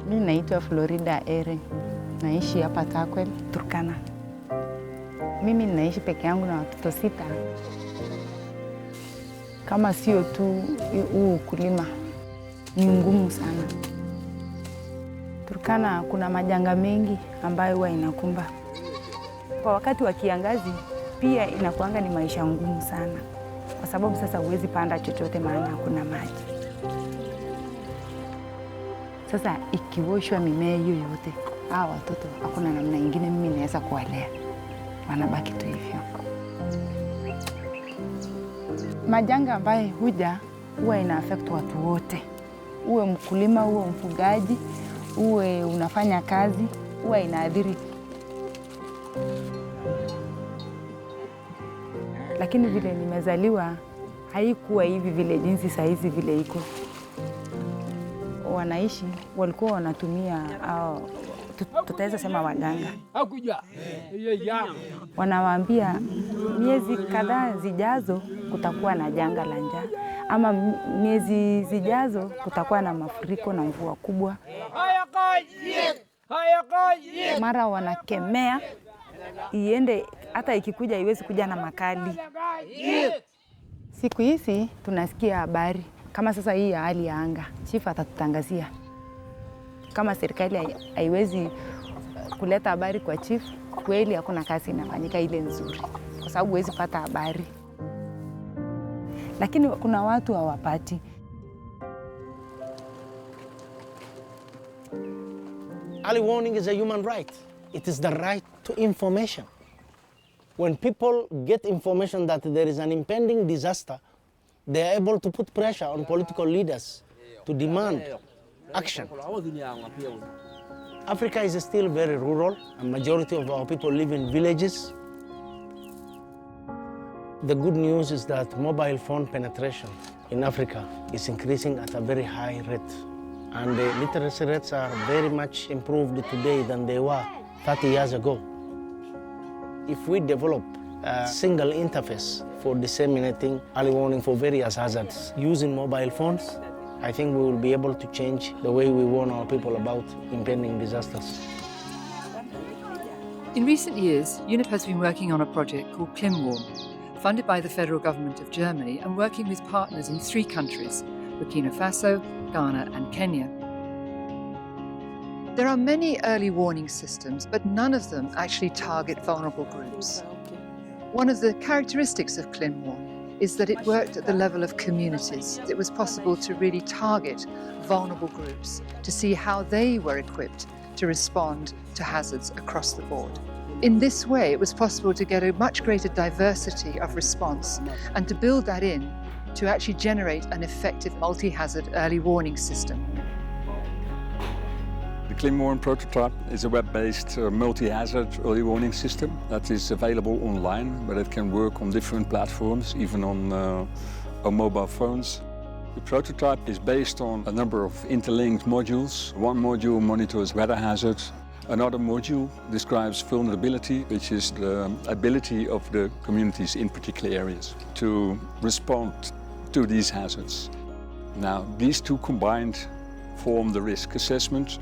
Mimi naitwa Florida Ere. Naishi hapa Takwel, Turkana. Mimi naishi peke yangu na watoto 6. Kama sio tu huu ukulima ni ngumu sana. Turkana kuna majanga mengi ambayo huwa inakumba. Kwa wakati wa kiangazi pia inakuanga ni maisha ngumu sana. Kwa sababu sasa huwezi panda chochote maana hakuna maji. Sasa ikiwoshwa mimea hiyo yote, hawa watoto hakuna namna nyingine mimi naweza kuwalea. Wanabaki tu hivyo. Majanga ambayo huwa ina affect watu wote. Uwe mkulima, uwe mfugaji, uwe unafanya kazi, huwa inaadhiri. Lakini vile nimezaliwa haikuwa hivi vile jinsi saa hizi vile iko. Wanaishi walikuwa wanatumia tutaweza sema waganga. Wanawaambia miezi kadhaa zijazo kutakuwa na janga la njaa, ama miezi zijazo kutakuwa na mafuriko na mvua kubwa. Mara wanakemea iende, hata ikikuja iwezi kuja na makali. Siku hizi tunasikia habari kama sasa hii ya hali ya anga, chief atatutangazia. Kama serikali haiwezi kuleta habari kwa chief, kweli hakuna kazi inafanyika ile nzuri, kwa sababu huwezi pata habari. Lakini kuna watu hawapati. Early warning is a human right. It is the right to information. When people get information that there is an impending disaster, they are able to put pressure on political leaders to demand action. Africa is still very rural. A majority of our people live in villages. The good news is that mobile phone penetration in Africa is increasing at a very high rate. And the literacy rates are very much improved today than they were 30 years ago. If we develop a single interface for disseminating early warning for various hazards using mobile phones, I think we will be able to change the way we warn our people about impending disasters. In recent years, UNEP has been working on a project called ClimWarm, funded by the federal government of Germany and working with partners in 3 countries, Burkina Faso, Ghana and Kenya. There are many early warning systems, but none of them actually target vulnerable groups. One of the characteristics of ClimWarm is that it worked at the level of communities. It was possible to really target vulnerable groups to see how they were equipped to respond to hazards across the board. In this way, it was possible to get a much greater diversity of response and to build that in to actually generate an effective multi-hazard early warning system. The ClimWarm prototype is a web-based multi-hazard early warning system that is available online, but it can work on different platforms, even on mobile phones. The prototype is based on a number of interlinked modules. One module monitors weather hazards. Another module describes vulnerability, which is the ability of the communities in particular areas to respond to these hazards. Now, these two combined form the risk assessment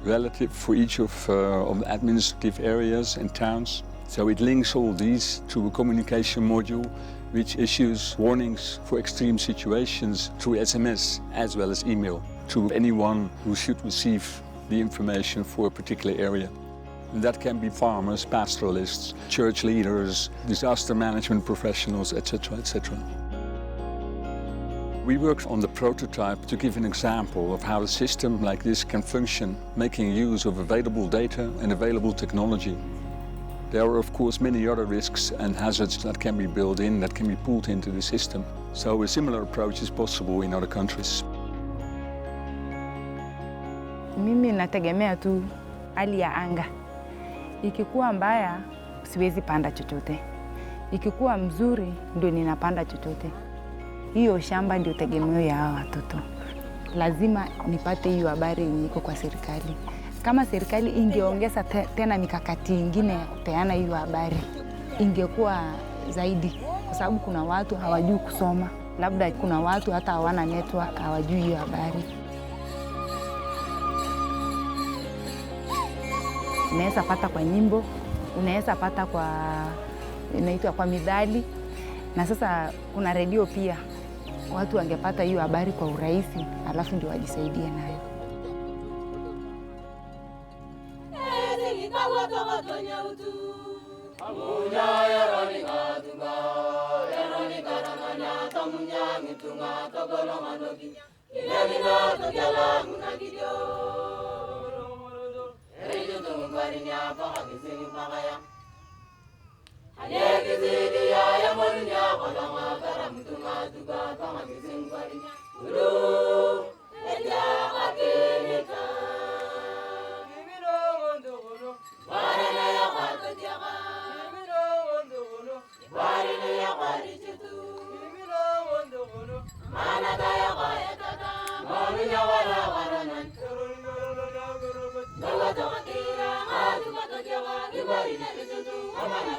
relative for each of the administrative areas and towns. So it links all these to a communication module which issues warnings for extreme situations through SMS as well as email to anyone who should receive the information for a particular area. And that can be farmers, pastoralists, church leaders, disaster management professionals, etc., etc. We worked on the prototype to give an example of how a system like this can function, making use of available data and available technology. There are of course many other risks and hazards that can be built in, that can be pulled into the system. So a similar approach is possible in other countries. Mimi nategemea tu hali ya anga. Ikikuwa mbaya siwezi panda chochote. Ikikuwa mzuri ndio ninapanda chochote. Hiyo shamba ndio tegemeo ya hawa watoto. Lazima nipate hiyo habari yenye iko kwa serikali. Kama serikali ingeongeza tena mikakati ingine ya kupeana hiyo habari, ingekuwa zaidi, kwa sababu kuna watu hawajui kusoma. Labda kuna watu hata hawana network, hawajui hiyo habari. unaweza pata kwa nyimbo, unaweza pata kwa inaitwa kwa midhali, na sasa kuna redio pia. Watu wangepata hiyo habari kwa urahisi, alafu ndio wajisaidie nayo. Mana